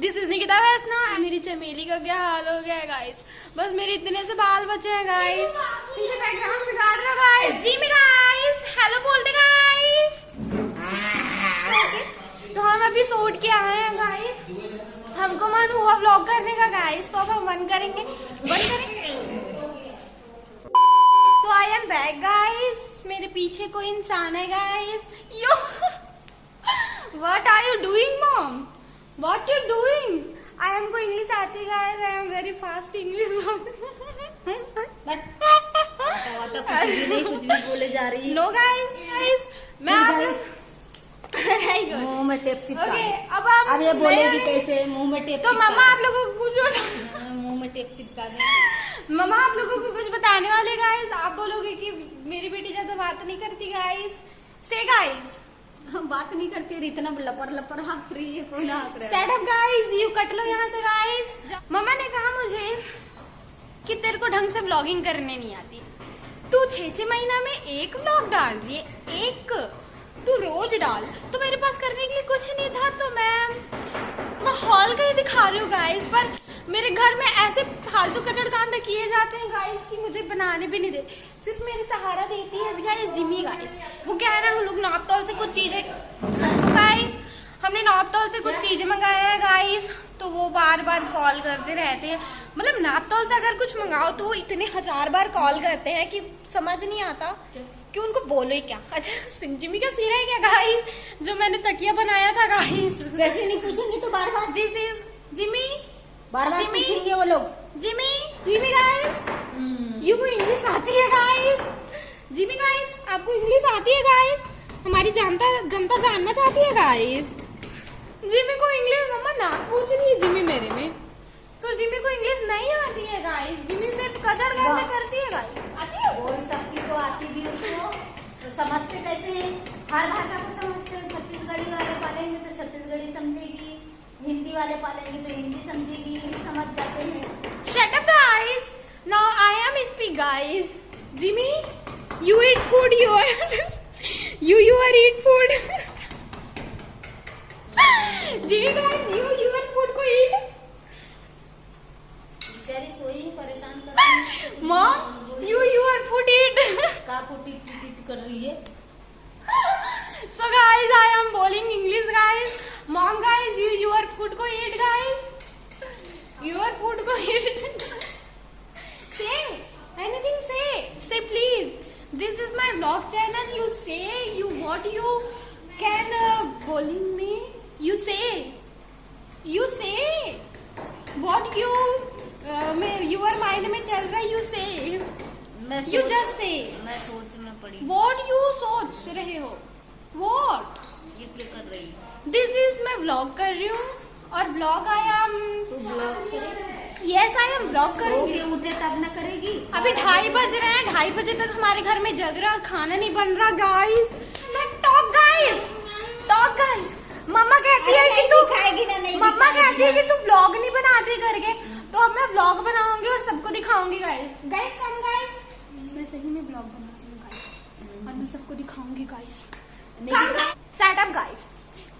This is Nikita वैष्णव। मेरी चमेली का क्या हाल हो गया है गाइस, बस मेरे इतने से बाल बचे हैं गाइस। पीछे बैकग्राउंड बिगाड़ रहे हो गाइस। जी में गाइस हेलो बोलते गाइस। तो हम अभी शूट के आए हैं गाइस, हमको मन हुआ व्लॉग करने का गाइस, तो अब हम वन करेंगे। So I am back guys, मेरे पीछे कोई इंसान है guys. Yo what are you doing mom, what you doing? I am को इंग्लिश आती guys, I am very fast English. कुछ भी बोले जा रही है। नो गाइस मैं मुंह में टेप चिपका। okay, अब ये बोलेगी कैसे? मुंह में टेप। तो मम्मा आप लोगों को कुछ मुंह में टेप चिपका दे। मम्मा आप लोगों को कुछ बताने वाले गाइस। आप बोलोगे कि मेरी बेटी ज्यादा बात नहीं करती गाइस। से गाइस बात नहीं करती और इतना लपर लपर हाँक रही है, कौन हाँक रहा है? Set up guys, you cut लो यहाँ से गाइस। मम्मा ने कहा मुझे कि तेरे को ढंग से व्लॉगिंग करने नहीं आती, तू 6 महीना में एक व्लॉग डाल दिए, एक तू रोज डाल। तो मेरे पास करने के लिए कुछ नहीं था, तो मैं हॉल का ही दिखा रही हूँ गाइस। पर मेरे घर में ऐसे फालतू कचड़ काम किए जाते हैं गाइस कि मुझे बनाने भी नहीं देते। सिर्फ मेरी सहारा देती है गाइस जिमी गाइस। वो क्या है ना, हम लोग नापतोल से कुछ चीजें गाइस, हमने नापतोल से कुछ चीजें मंगाया है गाइस, तो वो बार बार कॉल करते रहते हैं। मतलब नापतोल से अगर कुछ मंगाओ तो वो इतने 1000 बार कॉल करते हैं कि समझ नहीं आता कि उनको बोलो ही क्या। अच्छा जिमी का सीरा है क्या गाइस, जो मैंने तकिया बनाया था गाइस। वैसे नहीं पूछेंगे तो बार बार दिस इज जिमी, बार बार पूछेंगे वो लोग। जिमी गाइस, यू को इंग्लिश आती है गाइस। जिमी गाइस आपको इंग्लिश आती है गाइस, हमारी जनता जानना चाहती है गाइस। जिमी को इंग्लिश मम्मा ना पूछ रही है जिमी मेरे में, तो जिमी को इंग्लिश नहीं आती है गाइस। जिमी सिर्फ कचड़ करने करती है गाइस। आती है बोल सकती तो आती भी उसको, तो समझते कैसे हैं? हर भाषा को समझते हैं। छत्तीसगढ़ी वाले पालेंगे तो छत्तीसगढ़ी समझेगी, हिंदी वाले पालेंगे तो हिंदी समझेगी, समझ जाते हैं। Shut up guys, now I am speak guys. Jimmy you eat food, you are eat food। Jimmy guys you are food को eat। बेचारी सोई परेशान कर रही है। Mom you are food eat। का फुटी टिट कर रही है। So guys I am boiling English guys। Mom guys you are food को eat guys, you are food को eat। Say anything, say please, this is my vlog channel, you say you what you can bullying me, you say what you your mind में चल रहा है, you say, you just say। मैं सोच में पड़ी। what you सोच रहे हो, what ये क्या कर रही है? this is मैं vlog कर रही हूँ, और vlog आया तू ब्लॉग करेगी? yes I am vlog करूँगी। उठे तब ना करेगी। अभी 2:30 बज रहे हैं, 2:30 बजे तक हमारे घर में जग रहा, खाना नहीं बन रहा गाइस। टॉक गाइस, मम्मा कहती है कि तू खाएगी ना, नहीं मम्मा कहती है कि तू व्लॉग नहीं बनाती करके, तो अब मैं व्लॉग बनाऊंगी और सबको दिखाऊंगी गाइस। कम गाइस, मैं सही में व्लॉग बनाती हूँ गाइस, और मैं सबको दिखाऊंगी गाइस। सेट अप गाइस,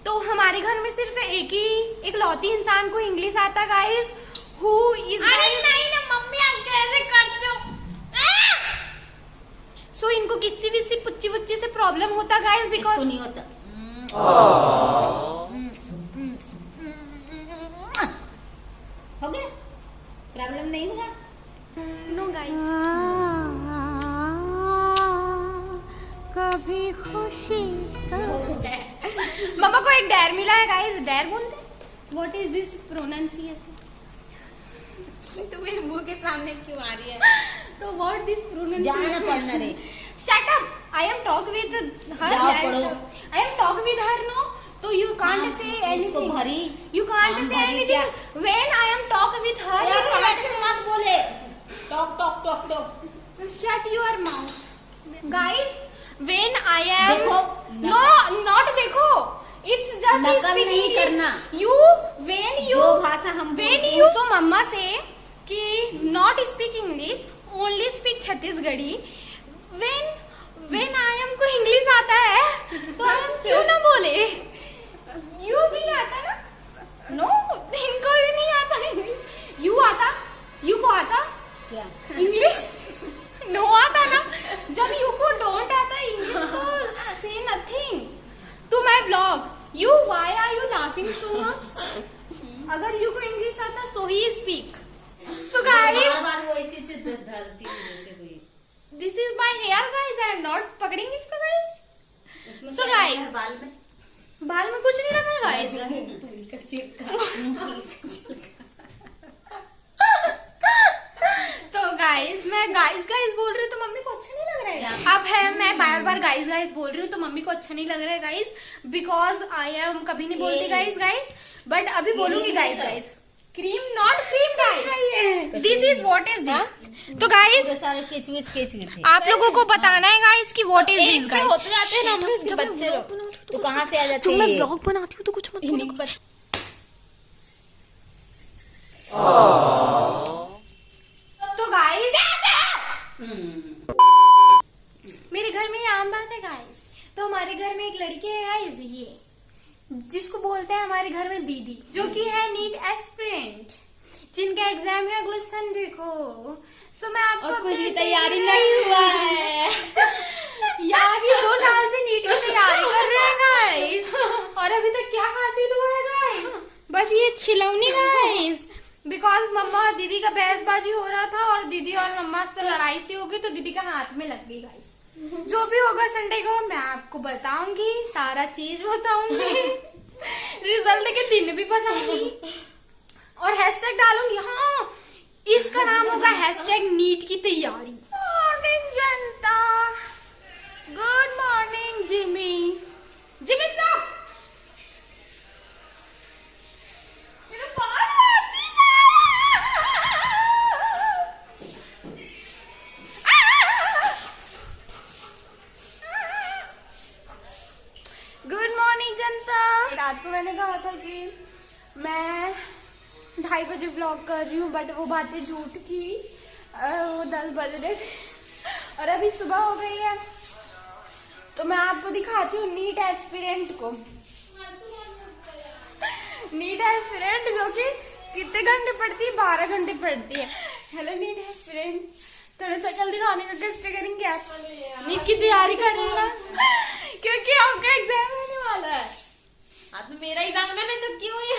तो हमारे घर में सिर्फ एक लौती इंसान को इंग्लिश आता गाइस, हु इज नहीं ना मम्मी, आप कैसे करते हो? सो इनको किसी विसी पुच्ची वुच्ची से प्रॉब्लम होता गाइस, बिकॉज नहीं होता। हो गया, प्रॉब्लम नहीं होगा। No guys. कभी खुशी मम्मा को एक डेयर मिला है गाइस, डेयर बोलते हैं। What is this pronunciation? तो मेरे मुंह के सामने क्यों आ रही है? तो व्हाट दिस जाना पड़ना प्रोनाउंसिएशन? रे। Shut up, I am talk with her, जाओ पढ़ो। I am talk with her no, तो यू कांट से एनीथिंग, भरी you can't say anything when I am talk with her. ऐसे मत बोले। Talk talk talk talk. Shut your mouth guys. When I am, देखो no not देखो, it's just नकल नहीं करना। यू व्हेन यू जो भाषा हम व्हेन यू सो मम्मा से कि not speak English, only speak Chhattisgarhi. When I am को इंग्लिश आता है तो हम क्यों ना बोले, यू भी आता ना, नो, इनको ही नहीं आता इंग्लिश। यू आता? यू को आता क्या इंग्लिश? नो आता ना। जब यू को डोंट आता इंग्लिश तो से nothing to my blog. You why are you laughing so much? अगर यू को इंग्लिश आता सो ही स्पीक। सो गाइस, बार वो ऐसी चीज धरती है जैसे कोई। This is my hair guys, I am not पकड़ेंगे इसको गाइस। उसमें So क्या guys, है बाल में? बाल में कुछ नहीं लगा गाइस। तो गाइस, मैं गाइस गाइस बोल रही हूँ तो मम्मी को अच्छा नहीं लग रहा है। अब है मैं बार बार गाइस गाइस बोल रही हूँ तो मम्मी को अच्छा नहीं लग रहा है गाइस, बिकॉज आई एम कभी नहीं बोलती गाइस गाइस, बट अभी बोलूंगी guys guys. Cream not cream guys, this is what is this. तो गाइस सारे केचुए थे। आप लोगों को बताना है गाइस कि व्हाट इज दिस गाइस। होते जाते हैं ना इसके बच्चे लोग। तो कहाँ से आ जाते जब मैं हैं? व्लॉग बनाती हूँ तो कुछ मत बोलो। तो गाइस मेरे घर में ये आम बात है गाइस। तो हमारे घर में एक लड़की है गाइस, ये जिसको बोलते हैं हमारे घर में दीदी, जो कि है नीट एस्पिरेंट, जिनका एग्जाम है अगले संडे को। सो मैं आपको और कुछ भी update तैयारी दे नहीं रही हुआ हूँ। है। यार ये 2 साल से नीट की तैयारी कर रहे हैं गाइस, और अभी तक क्या हासिल हुआ है गाइस? बस ये छिलौनी गाइस। बिकॉज मम्मा और दीदी का बहसबाजी हो रहा था और दीदी और मम्मा से लड़ाई सी हो गई तो दीदी का हाथ में लग गई गाइस। जो भी होगा संडे को मैं आपको बताऊंगी, सारा चीज बताऊंगी, रिजल्ट के दिन भी बताऊंगी और हैशटैग डालूंगी। हाँ, इसका नाम होगा हैशटैग नीट की तैयारी। मॉर्निंग जनता, good morning Jimmy. Jimmy stop. मेरा बाल आती गुड मॉर्निंग जनता। रात को मैंने कहा था कि मैं 2:30 बजे व्लॉग कर रही हूँ, बट वो बातें झूठ थी। वो 10 बज रहे थे और अभी सुबह हो गई है। तो मैं आपको दिखाती हूँ नीट एस्पिरेंट को। नीट एस्पिरेंट जो कि कितने घंटे पढ़ती है? 12 घंटे पढ़ती है। हेलो नीट एस्पिरेंट, थोड़ा सा जल्दी खाने का कष्ट करेंगे आप? नीट की तैयारी करेंगे क्योंकि आपका एग्जाम होने वाला है। आप तो मेरा एग्जाम ना, नहीं तो क्यों ये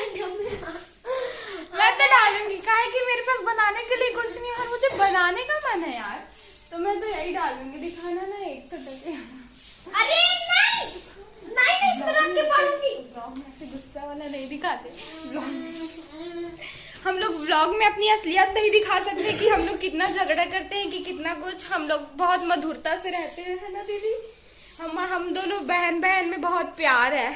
मैं तो डालूंगी, काहे कि मेरे पास बनाने के लिए कुछ नहीं है और मुझे बनाने का मन है यार, तो मैं तो यही डालूंगी। दिखाना ना एक तो डगे। अरे नहीं नहीं इस पर आपके पढ़ूंगी। ब्लॉग में ऐसे गुस्सा वाला नहीं दिखाते। हम लोग व्लॉग में अपनी असलियत नहीं दिखा सकते कि हम लोग कितना झगड़ा करते हैं, कि कितना कुछ। हम लोग बहुत मधुरता से रहते हैं, है ना दीदी? हम दोनों बहन बहन में बहुत प्यार है।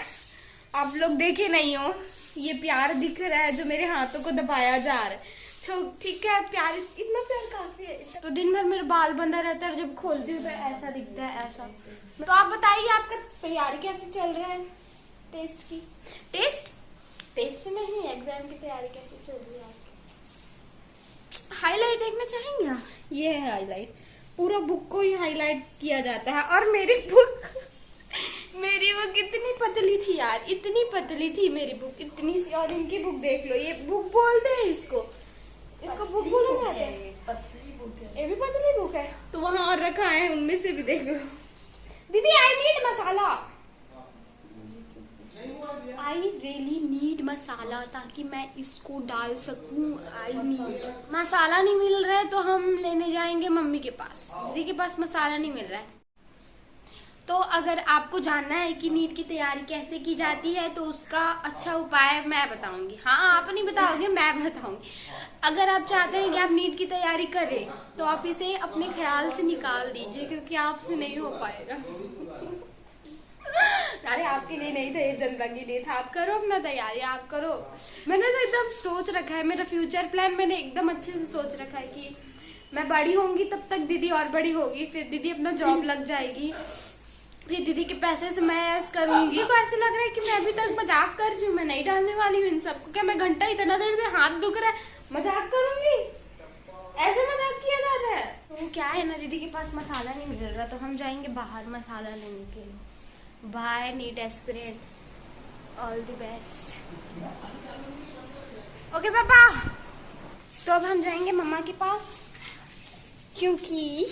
आप लोग देखे नहीं हो, ये प्यार दिख रहा है जो मेरे हाथों को दबाया जा रहा है। ठीक है, प्यार, इतना प्यार काफी है। तो दिन भर मेरा बाल बंधा रहता है और जब खोलती हूँ तो ऐसा दिखता है, ऐसा। तो आप बताइए आपका तैयारी कैसे चल रहा है टेस्ट की? टेस्ट में ही एग्जाम की तैयारी कैसे चल रही है आपकी? हाईलाइट देखना चाहेंगे आप? ये है हाईलाइट, पूरा बुक को ही हाईलाइट किया जाता है। और मेरी बुक इतनी पतली थी यार, इतनी पतली थी मेरी बुक, इतनी सी। और इनकी बुक देख लो, ये बुक बोलते हैं इसको बुक बोला जाता है। ये भी पतली बुक है। तो वहां और रखा है, उनमें से भी देख लो। दीदी I need masala, I really need masala, ताकि मैं इसको डाल सकूं। I need masala. नहीं मिल रहा है तो हम लेने जाएंगे मम्मी के पास। दीदी के पास मसाला नहीं मिल रहा है। तो अगर आपको जानना है कि नीट की तैयारी कैसे की जाती है तो उसका अच्छा उपाय मैं बताऊंगी। हाँ, आप नहीं बताओगे, मैं बताऊंगी। अगर आप चाहते हैं कि आप नीट की तैयारी करें तो आप इसे अपने ख्याल से निकाल दीजिए, क्योंकि आपसे नहीं हो पाएगा। अरे आपके लिए नहीं था, ये जनता के लिए था। आप करो अपना तैयारी, आप करो। मैंने तो एकदम सोच रखा है, मेरा फ्यूचर प्लान मैंने एकदम अच्छे से सोच रखा है कि मैं बड़ी होंगी तब तक दीदी और बड़ी होगी, फिर दीदी अपना जॉब लग जाएगी, फिर दीदी के पैसे से मैं ऐसा करूंगी। तो ऐसे लग रहा है कि मैं अभी तक मजाक कर रही हूँ, मैं नहीं डालने वाली हूँ इन सबको। क्या मैं घंटा इतना देर से हाथ दुख रहा है, मजाक करूंगी? ऐसे मजाक किया जाता है? तो क्या है ना, दीदी के पास मसाला नहीं मिल रहा तो हम जाएंगे बाहर मसाला लेने के लिए। Bye NEET aspirant, all the best. Okay पापा, तो अब हम जाएंगे मम्मा के पास क्योंकि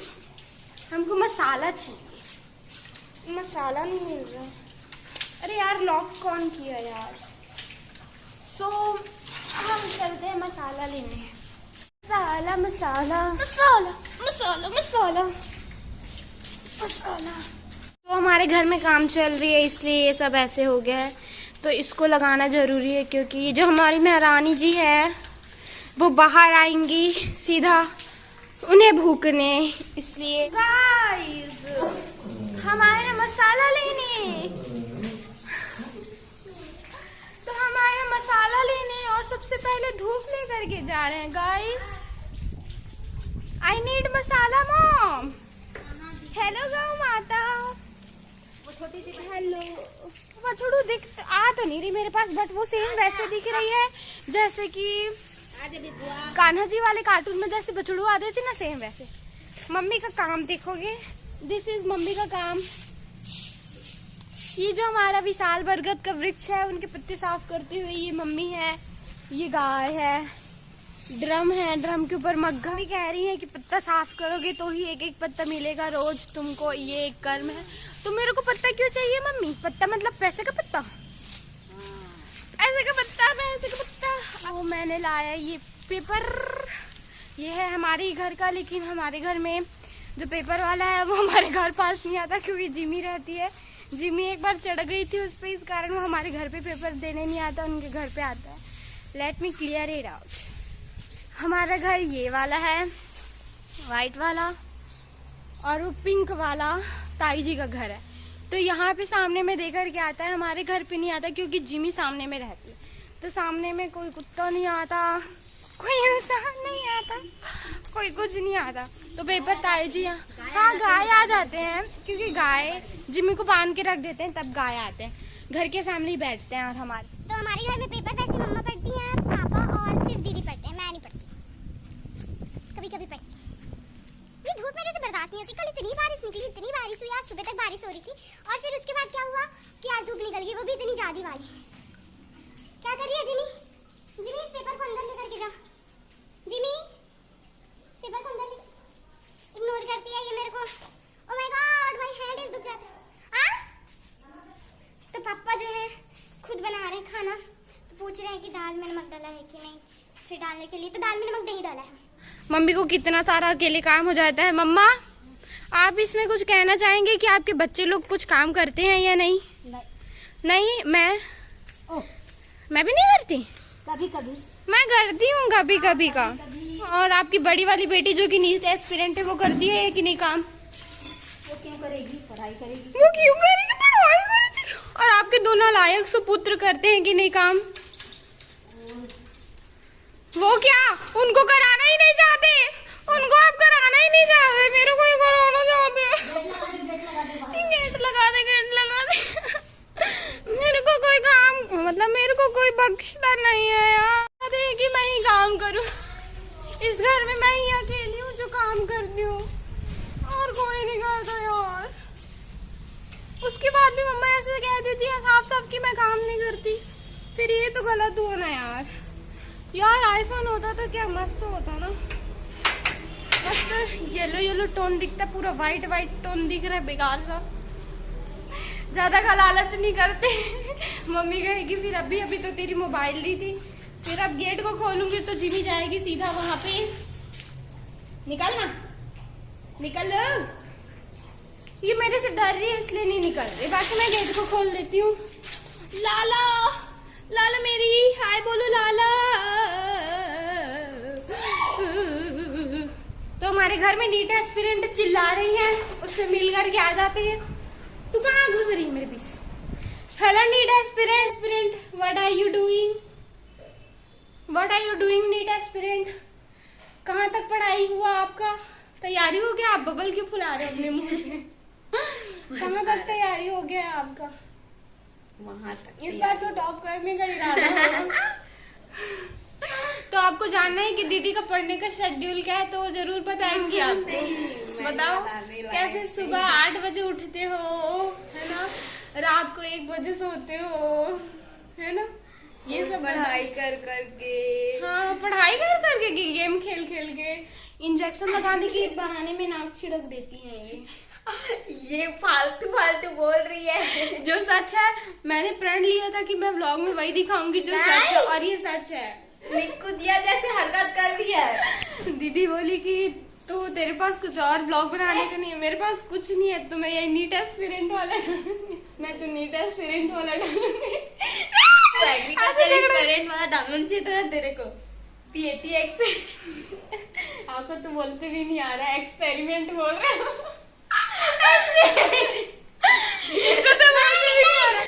हमको मसाला चाहिए। मसाला नहीं मिल रहा। अरे यार लॉक कौन किया यार। सो हम चलते हैं मसाला लेने। मसाला मसाला मसाला मसाला मसाला मसाला। तो हमारे घर में काम चल रही है इसलिए ये सब ऐसे हो गया है, तो इसको लगाना जरूरी है क्योंकि जो हमारी महारानी जी है वो बाहर आएंगी सीधा उन्हें भूकने, इसलिए गाइस हम आए हैं मसाला लेने। तो हम आए हैं मसाला लेने और सबसे पहले धूप लेकर के जा रहे हैं गाइस। आई नीड मसाला मॉम। हेलो गौ माता। वो छोटी सी हेलो बछड़ू दिख आ तो नहीं रही मेरे पास, बट वो सेम वैसे दिख रही है जैसे कि आज अभी बुआ कान्हा जी वाले कार्टून में जैसे बछड़ू आते थे ना, सेम वैसे। मम्मी का काम देखोगे, दिस इज मम्मी का काम। ये जो हमारा विशाल बरगद का वृक्ष है उनके पत्ते साफ करती हुई ये मम्मी है। ये गाय है, ड्रम है, ड्रम के ऊपर मग्घा भी कह रही है कि पत्ता साफ करोगे तो ही एक एक पत्ता मिलेगा रोज तुमको, ये एक कर्म है। तो मेरे को पत्ता क्यों चाहिए मम्मी? पत्ता मतलब पैसे का पत्ता, ऐसे का पत्ता, पैसे का पत्ता। वो मैंने लाया ये पेपर, ये है हमारे घर का, लेकिन हमारे घर में जो पेपर वाला है वो हमारे घर पास नहीं आता क्योंकि जिमी रहती है। जिमी एक बार चढ़ गई थी उस पर, इस कारण वो हमारे घर पे पेपर देने नहीं आता, उनके घर पे आता है। Let me clear it out. हमारा घर ये वाला है, वाइट वाला, और वो पिंक वाला ताई जी का घर है। तो यहाँ पे सामने में देकर के आता है, हमारे घर पे नहीं आता क्योंकि जिमी सामने में रहती है। तो सामने में कोई कुत्ता नहीं आता, कोई इंसान नहीं आता, कोई कुछ नहीं आता। तो पेपर ताई जी हाँ गाय आ जाते हैं क्योंकि गाय जिमी को बांध के रख देते हैं, तब गाय आते हैं, घर के सामने ही बैठते हैं। और हमारे तो हमारे घर में पेपर वैसे मम्मा पढ़ती हैं, पापा और सिर्फ दीदी पढ़ते हैं, मैं नहीं पढ़ती, कभी कभी पढ़ती। ये धूप मेरे से बर्दाश्त नहीं होती। कल इतनी बारिश निकली, इतनी बारिश हुई, आज सुबह तक बारिश हो रही थी और फिर उसके बाद क्या हुआ कि आज धूप निकल गई, वो भी इतनी ज्यादा वाली। क्या कर रही है जिमी? जिमी इस पेपर को अंदर लेकर के जा। जिमी पेपर को अंदर इग्नोर करती है ये मेरे को। Oh my God my hand is दुख जाता है। तो पापा जो है खुद बना रहे हैं खाना, तो पूछ रहे हैं कि दाल में नमक डाला है कि नहीं, फिर डालने के लिए तो दाल में नमक नहीं डाला है। मम्मी को कितना सारा अकेले काम हो जाता है। मम्मा आप इसमें कुछ कहना चाहेंगे कि आपके बच्चे लोग कुछ काम करते हैं या नहीं? नहीं मैं भी नहीं करती, कभी कभी मैं करती हूँ कभी कभी का। और आपकी बड़ी वाली बेटी जो कि नीट एस्पिरेंट है वो करती है कि नहीं काम? वो क्यों करेगी? पढ़ाई करेगी। वो क्यों करेगी? पढ़ाई करेगी। और आपके दोनों लायक सुपुत्र करते हैं कि नहीं काम? वो क्या उनको कराना ही नहीं चाहते? उनको आप कराना ही नहीं चाहते, मेरे को ही कराना चाहते। गेट लगा दे, गेट लगा दे। मेरे को कोई काम, मतलब मेरे को कोई बख्शता नहीं है यार, कि मैं ही काम करूं। इस घर में मैं ही अकेली हूँ जो काम करती हूँ और कोई नहीं करता यार। उसके बाद भी मम्मा ऐसे कह देती है साफ साफ कि मैं काम नहीं करती, फिर ये तो गलत हुआ ना यार। यार आईफोन होता तो क्या मस्त होता ना, मस्त येलो येलो टोन दिखता, पूरा वाइट वाइट टोन दिख रहा है, बेकार सा। ज्यादा का लालच नहीं करते। मम्मी कहेगी फिर अभी तो तेरी मोबाइल ली थी, फिर अब गेट को खोलूंगी तो जिमी जाएगी सीधा वहां पे। निकल ना, निकल। ये मेरे से डर रही है इसलिए नहीं निकल रही, बाकी मैं गेट को खोल देती हूँ। लाला लाला मेरी हाय बोलो लाला। तो हमारे घर में नीट एस्पिरेंट चिल्ला रही है, उससे मिल करके आ जाते हैं। तू कहाँ घुस रही है मेरे पीछे? Hello NEET aspirant, what are you doing? What are you doing NEET aspirant? कहाँ तक पढ़ाई हुआ आपका? तैयारी हो गया? आप बबल क्यों फुला रहे हो अपने मुंह से? कहाँ तक तैयारी हो गया आपका? वहाँ तक इस बार तो टॉप करने का इरादा होगा। तो आपको जानना है कि दीदी का पढ़ने का शेड्यूल क्या है, तो जरूर बताएंगी आपको। बताओ कैसे सुबह 8 बजे उठते हो, है ना, रात को 1 बजे सोते हो, है ना, ये सब पढ़ाई कर करके। हाँ, पढ़ाई कर करके की, गेम खेल खेल के, इंजेक्शन लगाने के बहाने में नाक छिड़क देती हैं ये फालतू फालतू बोल रही है। जो सच है, मैंने प्रण लिया था कि मैं व्लॉग में वही दिखाऊंगी जो सच है, और ये सच है। निक्कू दिया जैसे हरकत कर रही है। दीदी बोली कि तू तेरे पास कुछ और व्लॉग बनाने का नहीं है। मेरे पास कुछ नहीं है, तो मैं ये नीट एस्पिरेंट वाला डालूंगी। मैं तो नीट एस्पिरेंट वाला डालूंगी। एग्रीकल्चर वाला डालना चाहिए था तेरे को। PATX आपको तो बोलते भी नहीं आ रहा है, एक्सपेरिमेंट बोल रहे हो। इनको तो बोलते भी नहीं आ रहा है।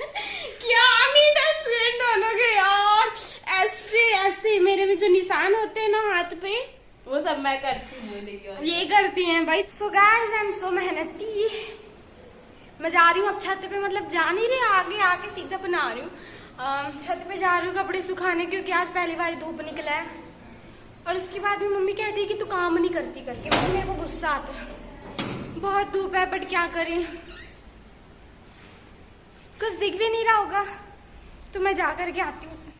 क्या नीट एस्पिरेंट बनोगे यार? ऐसे ऐसे मेरे में जो निशान होते हैं ना हाथ पे, वो सब मैं करती हूँ। ये करती हैं भाई। So guys, I am so मेहनती। मैं जा रही हूँ अब छत पे, मतलब जा नहीं रही, आगे आके सीधा बना रही हूँ। छत पे जा रही हूँ कपड़े सुखाने, क्योंकि आज पहली बार धूप निकला है। और उसके बाद भी मम्मी कहती है कि तू काम नहीं करती करके, मतलब मेरे को गुस्सा आता है। बहुत धूप है, बट क्या करें, कुछ दिख भी नहीं रहा होगा, तो मैं जा करके आती हूँ।